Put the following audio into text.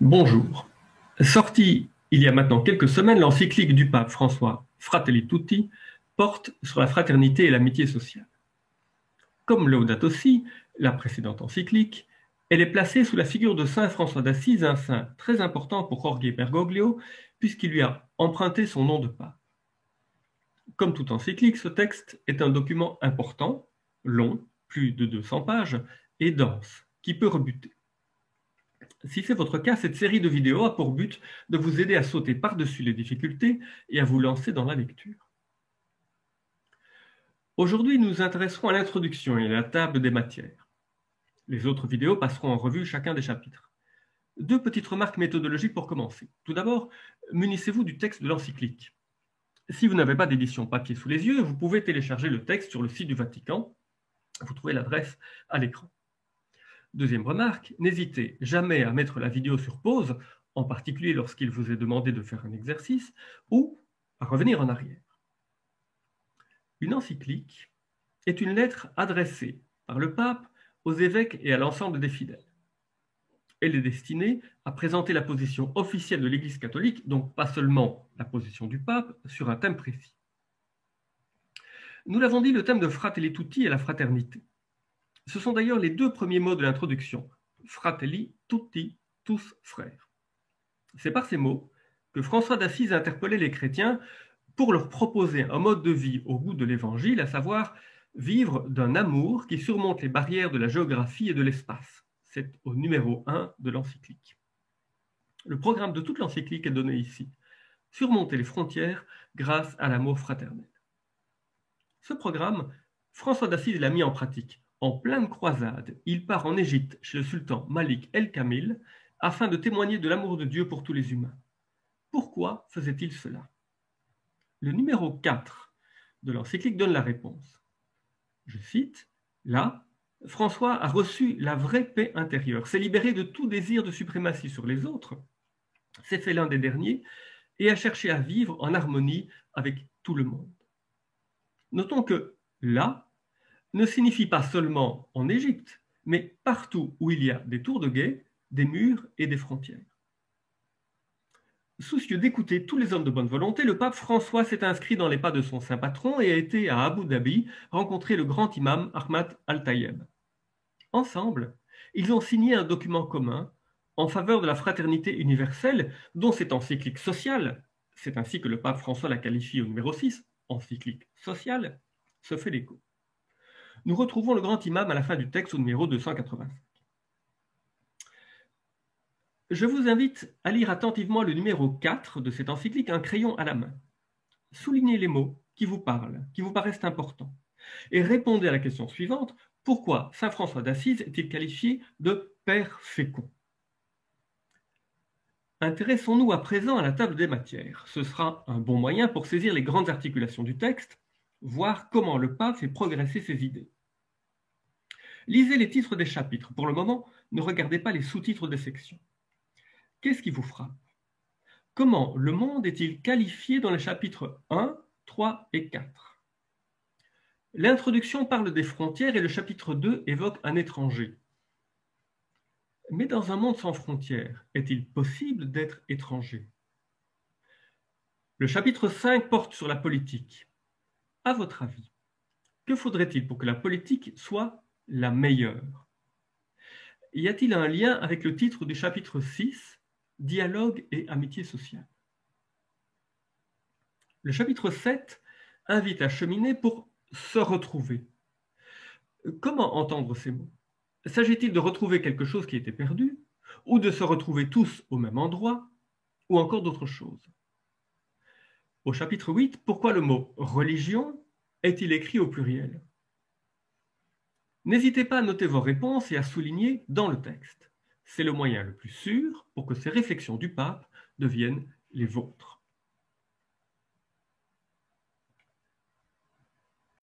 Bonjour. Sortie il y a maintenant quelques semaines, l'encyclique du pape François Fratelli Tutti porte sur la fraternité et l'amitié sociale. Comme Laudato Si, la précédente encyclique, elle est placée sous la figure de saint François d'Assise, un saint très important pour Jorge Bergoglio, puisqu'il lui a emprunté son nom de pape. Comme toute encyclique, ce texte est un document important, long, plus de 200 pages, et dense, qui peut rebuter. Si c'est votre cas, cette série de vidéos a pour but de vous aider à sauter par-dessus les difficultés et à vous lancer dans la lecture. Aujourd'hui, nous nous intéresserons à l'introduction et à la table des matières. Les autres vidéos passeront en revue chacun des chapitres. Deux petites remarques méthodologiques pour commencer. Tout d'abord, munissez-vous du texte de l'encyclique. Si vous n'avez pas d'édition papier sous les yeux, vous pouvez télécharger le texte sur le site du Vatican. Vous trouvez l'adresse à l'écran. Deuxième remarque, n'hésitez jamais à mettre la vidéo sur pause, en particulier lorsqu'il vous est demandé de faire un exercice, ou à revenir en arrière. Une encyclique est une lettre adressée par le pape aux évêques et à l'ensemble des fidèles. Elle est destinée à présenter la position officielle de l'Église catholique, donc pas seulement la position du pape, sur un thème précis. Nous l'avons dit, le thème de Fratelli Tutti est la fraternité. Ce sont d'ailleurs les deux premiers mots de l'introduction, Fratelli Tutti, tous frères. C'est par ces mots que François d'Assise interpellait les chrétiens pour leur proposer un mode de vie au goût de l'Évangile, à savoir vivre d'un amour qui surmonte les barrières de la géographie et de l'espace. C'est au numéro 1 de l'encyclique. Le programme de toute l'encyclique est donné ici. Surmonter les frontières grâce à l'amour fraternel. Ce programme, François d'Assise l'a mis en pratique. En pleine croisade, il part en Égypte chez le sultan Malik el-Kamil afin de témoigner de l'amour de Dieu pour tous les humains. Pourquoi faisait-il cela? Le numéro 4 de l'encyclique donne la réponse. Je cite, « Là, François a reçu la vraie paix intérieure, s'est libéré de tout désir de suprématie sur les autres, s'est fait l'un des derniers et a cherché à vivre en harmonie avec tout le monde. » Notons que « là » ne signifie pas seulement en Égypte, mais partout où il y a des tours de guet, des murs et des frontières. Soucieux d'écouter tous les hommes de bonne volonté, le pape François s'est inscrit dans les pas de son saint patron et a été à Abu Dhabi rencontrer le grand imam Ahmad Al-Tayeb. Ensemble, ils ont signé un document commun en faveur de la fraternité universelle dont cette encyclique sociale, c'est ainsi que le pape François la qualifie au numéro 6, encyclique sociale, se fait l'écho. Nous retrouvons le grand imam à la fin du texte au numéro 285. Je vous invite à lire attentivement le numéro 4 de cette encyclique, un crayon à la main. Soulignez les mots qui vous parlent, qui vous paraissent importants, et répondez à la question suivante, pourquoi saint François d'Assise est-il qualifié de père fécond? Intéressons-nous à présent à la table des matières. Ce sera un bon moyen pour saisir les grandes articulations du texte, voir comment le pape fait progresser ses idées. Lisez les titres des chapitres. Pour le moment, ne regardez pas les sous-titres des sections. Qu'est-ce qui vous frappe? Comment le monde est-il qualifié dans les chapitres 1, 3 et 4? L'introduction parle des frontières et le chapitre 2 évoque un étranger. Mais dans un monde sans frontières, est-il possible d'être étranger? Le chapitre 5 porte sur la politique. À votre avis, que faudrait-il pour que la politique soit la meilleure? Y a-t-il un lien avec le titre du chapitre 6, Dialogue et amitié sociale? Le chapitre 7 invite à cheminer pour se retrouver. Comment entendre ces mots? S'agit-il de retrouver quelque chose qui était perdu, ou de se retrouver tous au même endroit, ou encore d'autre chose? Au chapitre 8, pourquoi le mot religion est-il écrit au pluriel? N'hésitez pas à noter vos réponses et à souligner dans le texte. C'est le moyen le plus sûr pour que ces réflexions du pape deviennent les vôtres.